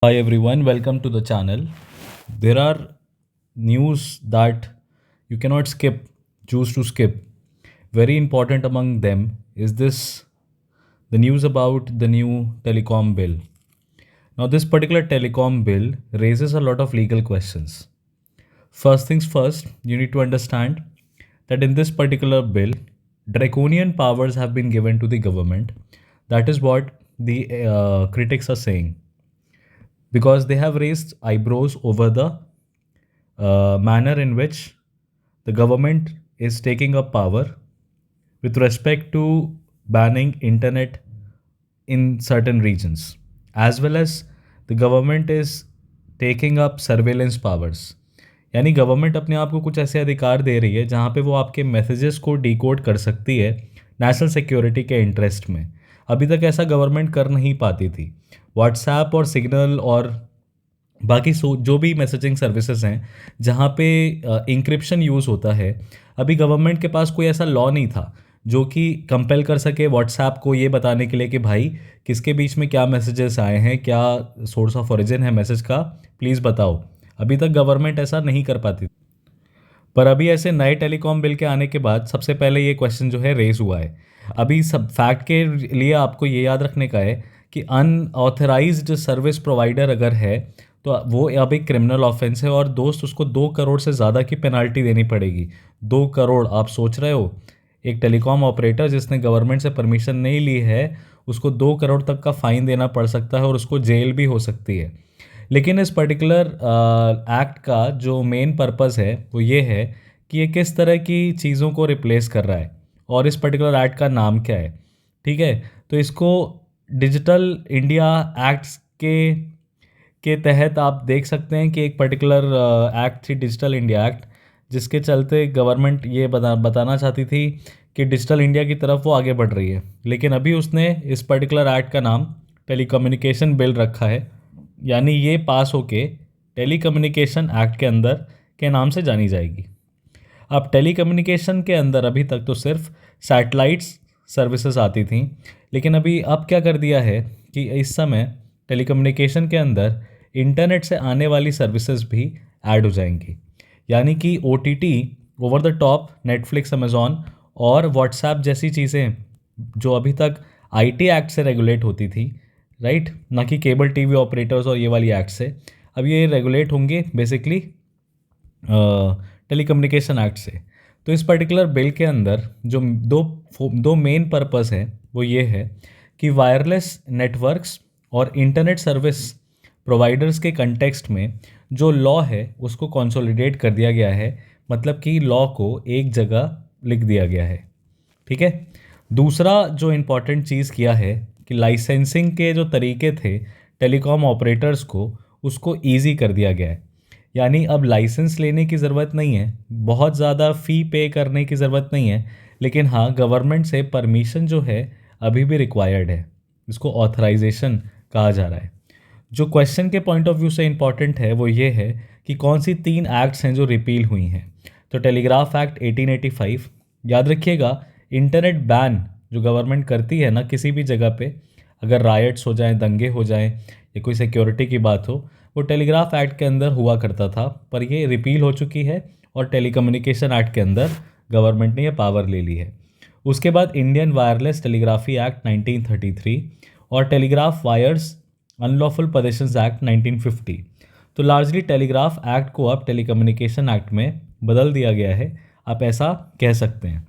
Hi everyone, welcome to the channel. There are news that you cannot skip, choose to skip. Very important among them is this the news about the new telecom bill. Now, this particular telecom bill raises a lot of legal questions. First things first, you need to understand that in this particular bill, draconian powers have been given to the government. That is what the critics are saying because they have raised eyebrows over the manner in which the government is taking up power with respect to banning internet in certain regions, as well as the government is taking up surveillance powers. यानी government अपने आप को कुछ ऐसे अधिकार दे रही है जहाँ पे वो आपके मैसेजेस को डिकोड कर सकती है नेशनल सिक्योरिटी के इंटरेस्ट में। अभी तक ऐसा गवर्नमेंट कर नहीं पाती थी। व्हाट्सएप और सिग्नल और बाकी जो भी मैसेजिंग सर्विसेज हैं जहाँ पे इंक्रिप्शन यूज़ होता है, अभी गवर्नमेंट के पास कोई ऐसा लॉ नहीं था जो कि कंपेल कर सके व्हाट्सएप को ये बताने के लिए कि भाई किसके बीच में क्या मैसेजेस आए हैं, क्या सोर्स ऑफ ओरिजिन है मैसेज का, प्लीज़ बताओ। अभी तक गवर्नमेंट ऐसा नहीं कर पाती। पर अभी ऐसे नए टेलीकॉम बिल के आने के बाद सबसे पहले ये क्वेश्चन जो है रेज हुआ है। अभी सब फैक्ट के लिए आपको ये याद रखने का है कि अनऑथराइज्ड सर्विस प्रोवाइडर अगर है तो वो अब एक क्रिमिनल ऑफेंस है और दोस्त उसको 2 करोड़ से ज़्यादा की पेनल्टी देनी पड़ेगी। 2 करोड़, आप सोच रहे हो एक टेलीकॉम ऑपरेटर जिसने गवर्नमेंट से परमिशन नहीं ली है उसको 2 करोड़ तक का फ़ाइन देना पड़ सकता है और उसको जेल भी हो सकती है। लेकिन इस पर्टिकुलर एक्ट का जो मेन पर्पस है वो ये है कि ये किस तरह की चीज़ों को रिप्लेस कर रहा है और इस पर्टिकुलर एक्ट का नाम क्या है। ठीक है, तो इसको डिजिटल इंडिया एक्ट्स के तहत आप देख सकते हैं कि एक पर्टिकुलर एक्ट थी डिजिटल इंडिया एक्ट, जिसके चलते गवर्नमेंट ये बताना चाहती थी कि डिजिटल इंडिया की तरफ वो आगे बढ़ रही है। लेकिन अभी उसने इस पर्टिकुलर एक्ट का नाम टेलीकम्युनिकेशन बिल रखा है, यानी ये पास होके टेलीकम्युनिकेशन एक्ट के अंदर के नाम से जानी जाएगी। अब टेलीकम्युनिकेशन के अंदर अभी तक तो सिर्फ सैटेलाइट्स सर्विसेज आती थी, लेकिन अभी अब क्या कर दिया है कि इस समय टेलीकम्युनिकेशन के अंदर इंटरनेट से आने वाली सर्विसेज भी ऐड हो जाएंगी। यानी कि OTT, over the top, Netflix, Amazon और व्हाट्सएप जैसी चीज़ें जो अभी तक IT एक्ट से रेगुलेट होती थी, राइट, ना कि केबल टीवी ऑपरेटर्स और ये वाली एक्ट से, अब ये रेगुलेट होंगे बेसिकली टेलीकम्युनिकेशन एक्ट से। तो इस पर्टिकुलर बिल के अंदर जो दो मेन पर्पस है वो ये है कि वायरलेस नेटवर्क्स और इंटरनेट सर्विस प्रोवाइडर्स के कंटेक्स्ट में जो लॉ है उसको कंसोलिडेट कर दिया गया है, मतलब कि लॉ को एक जगह लिख दिया गया है। ठीक है, दूसरा जो इम्पॉर्टेंट चीज़ किया है कि लाइसेंसिंग के जो तरीके थे टेलीकॉम ऑपरेटर्स को, उसको ईजी कर दिया गया है। यानी अब लाइसेंस लेने की ज़रूरत नहीं है, बहुत ज़्यादा फ़ी पे करने की ज़रूरत नहीं है, लेकिन हाँ गवर्नमेंट से परमिशन जो है अभी भी रिक्वायर्ड है। इसको ऑथराइजेशन कहा जा रहा है। जो क्वेश्चन के पॉइंट ऑफ व्यू से इम्पॉर्टेंट है वो ये है कि कौन सी 3 एक्ट्स हैं जो रिपील हुई हैं। तो टेलीग्राफ एक्ट 1885, याद रखिएगा, इंटरनेट बैन जो गवर्नमेंट करती है ना किसी भी जगह पे, अगर रायट्स हो जाएं, दंगे हो जाएं या कोई सिक्योरिटी की बात हो, वो टेलीग्राफ एक्ट के अंदर हुआ करता था, पर ये रिपील हो चुकी है और टेलीकम्युनिकेशन एक्ट के अंदर गवर्नमेंट ने ये पावर ले ली है। उसके बाद इंडियन वायरलेस टेलीग्राफी एक्ट 1933 और telegraph wires unlawful possessions act 1950। तो लार्जली टेलीग्राफ एक्ट को अब टेलीकम्युनिकेशन एक्ट में बदल दिया गया है, आप ऐसा कह सकते हैं।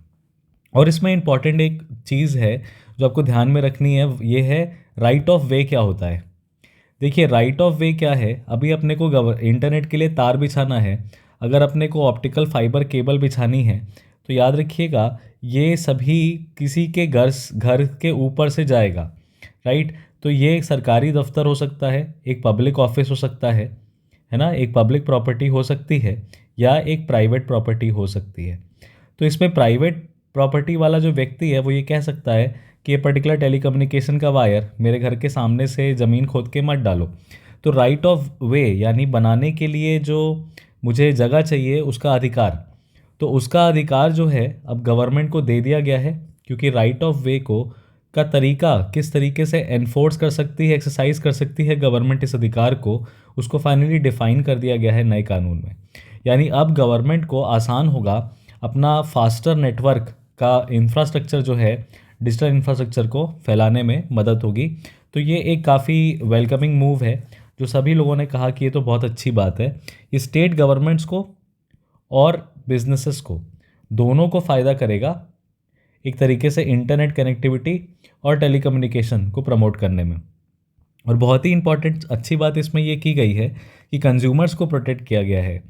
और इसमें इंपॉर्टेंट एक चीज़ है जो आपको ध्यान में रखनी है, ये है राइट ऑफ वे क्या होता है। देखिए, राइट ऑफ वे क्या है, अभी अपने को इंटरनेट के लिए तार बिछाना है, अगर अपने को ऑप्टिकल फाइबर केबल बिछानी है तो याद रखिएगा ये सभी किसी के घर के ऊपर से जाएगा, राइट। तो ये एक सरकारी दफ्तर हो सकता है, एक पब्लिक ऑफिस हो सकता है ना, एक पब्लिक प्रॉपर्टी हो सकती है या एक प्राइवेट प्रॉपर्टी हो सकती है। तो इसमें प्राइवेट प्रॉपर्टी वाला जो व्यक्ति है वो ये कह सकता है कि ये पर्टिकुलर टेलीकम्युनिकेशन का वायर मेरे घर के सामने से ज़मीन खोद के मत डालो। तो राइट ऑफ वे यानी बनाने के लिए जो मुझे जगह चाहिए उसका अधिकार, तो उसका अधिकार जो है अब गवर्नमेंट को दे दिया गया है, क्योंकि राइट ऑफ वे को का तरीका किस तरीके से एनफोर्स कर सकती है, एक्सरसाइज कर सकती है गवर्नमेंट इस अधिकार को, उसको फाइनली डिफाइन कर दिया गया है नए कानून में। यानी अब गवर्नमेंट को आसान होगा अपना फास्टर नेटवर्क का इंफ्रास्ट्रक्चर जो है, डिजिटल इंफ्रास्ट्रक्चर को फैलाने में मदद होगी। तो ये एक काफ़ी वेलकमिंग मूव है, जो सभी लोगों ने कहा कि ये तो बहुत अच्छी बात है। ये स्टेट गवर्नमेंट्स को और बिजनेसेस को दोनों को फ़ायदा करेगा एक तरीके से इंटरनेट कनेक्टिविटी और टेलीकम्युनिकेशन को प्रमोट करने में। और बहुत ही इंपॉर्टेंट अच्छी बात इसमें ये की गई है कि कंज्यूमर्स को प्रोटेक्ट किया गया है।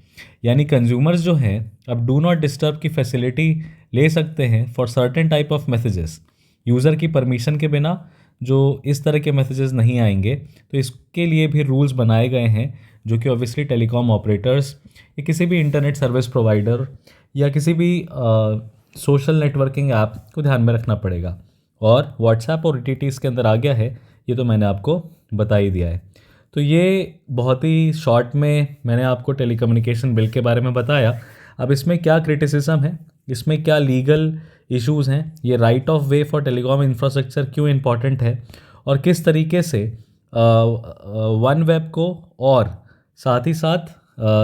यानी कंज्यूमर्स जो हैं अब डू नॉट डिस्टर्ब की फैसिलिटी ले सकते हैं for certain type of messages. User की परमिशन के बिना जो इस तरह के मैसेजेस नहीं आएंगे, तो इसके लिए भी रूल्स बनाए गए हैं, जो कि ऑब्वियसली टेलीकॉम ऑपरेटर्स या किसी भी इंटरनेट सर्विस प्रोवाइडर या किसी भी सोशल नेटवर्किंग ऐप को ध्यान में रखना पड़ेगा। और व्हाट्सएप और OTT इसके अंदर आ गया है, ये तो मैंने आपको बता ही दिया है। तो ये बहुत ही शॉर्ट में मैंने आपको टेलीकम्युनिकेशन बिल के बारे में बताया। अब इसमें क्या क्रिटिसिज्म है, इसमें क्या लीगल इश्यूज़ हैं, ये right of way for telecom infrastructure क्यों इम्पॉर्टेंट है, और किस तरीके से वन वेब को और साथ ही साथ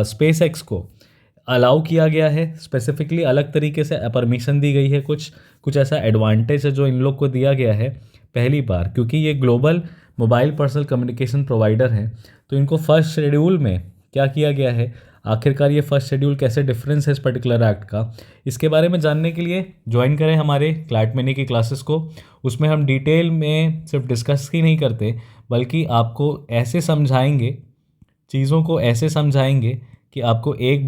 स्पेस एक्स को अलाउ किया गया है, स्पेसिफिकली अलग तरीके से परमिशन दी गई है, कुछ ऐसा एडवांटेज है जो इन लोग को दिया गया है पहली बार, क्योंकि ये global mobile personal communication provider हैं। तो इनको फर्स्ट शेड्यूल में क्या किया गया है, आखिरकार ये फर्स्ट शेड्यूल कैसे डिफरेंस है इस पर्टिकुलर एक्ट का, इसके बारे में जानने के लिए ज्वाइन करें हमारे क्लैट मिनी की क्लासेस को। उसमें हम डिटेल में सिर्फ डिस्कस ही नहीं करते, बल्कि आपको ऐसे समझाएंगे, चीज़ों को ऐसे समझाएंगे कि आपको एक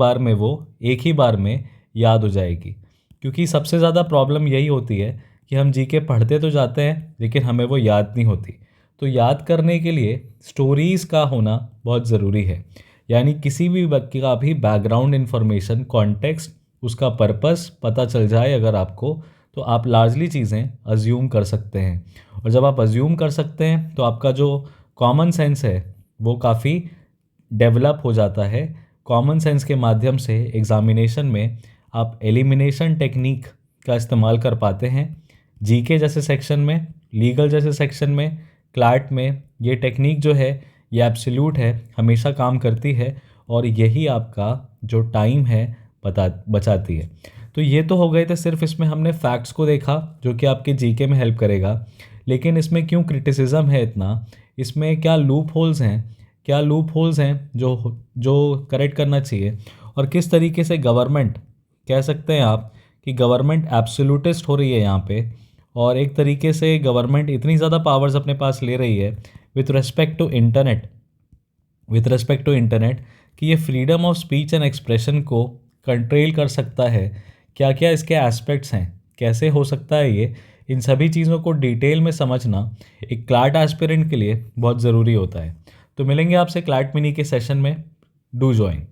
ही बार में याद हो जाएगी। क्योंकि सबसे ज़्यादा प्रॉब्लम यही होती है कि हम जीके पढ़ते तो जाते हैं, लेकिन हमें वो याद नहीं होती। तो याद करने के लिए स्टोरीज़ का होना बहुत ज़रूरी है। यानी किसी भी व्यक्ति का भी बैकग्राउंड इन्फॉर्मेशन, कॉन्टेक्स्ट, उसका पर्पस पता चल जाए अगर आपको, तो आप लार्जली चीज़ें अज्यूम कर सकते हैं। और जब आप अज्यूम कर सकते हैं तो आपका जो कॉमन सेंस है वो काफ़ी डेवलप हो जाता है। कॉमन सेंस के माध्यम से एग्ज़ामिनेशन में आप एलिमिनेशन टेक्निक का इस्तेमाल कर पाते हैं। जीके जैसे सेक्शन में, लीगल जैसे सेक्शन में, क्लैट में ये टेक्निक जो है ये एब्सोल्यूट है, हमेशा काम करती है, और यही आपका जो टाइम है बचाती है। तो ये तो हो गए थे, सिर्फ इसमें हमने फैक्ट्स को देखा जो कि आपके जीके में हेल्प करेगा। लेकिन इसमें क्यों क्रिटिसिज्म है इतना, इसमें क्या लूप होल्स हैं जो करेक्ट करना चाहिए, और किस तरीके से गवर्नमेंट, कह सकते हैं आप कि गवर्नमेंट एब्सोल्यूटिस्ट हो रही है यहाँ पे, और एक तरीके से गवर्नमेंट इतनी ज़्यादा पावर्स अपने पास ले रही है विथ रिस्पेक्ट टू इंटरनेट कि ये freedom of speech and expression को कंट्रोल कर सकता है। क्या क्या इसके एस्पेक्ट्स हैं, कैसे हो सकता है ये, इन सभी चीज़ों को डिटेल में समझना एक क्लैट एस्पिरेंट के लिए बहुत ज़रूरी होता है। तो मिलेंगे आपसे क्लैट मिनी के सेशन में, डू ज्वाइन।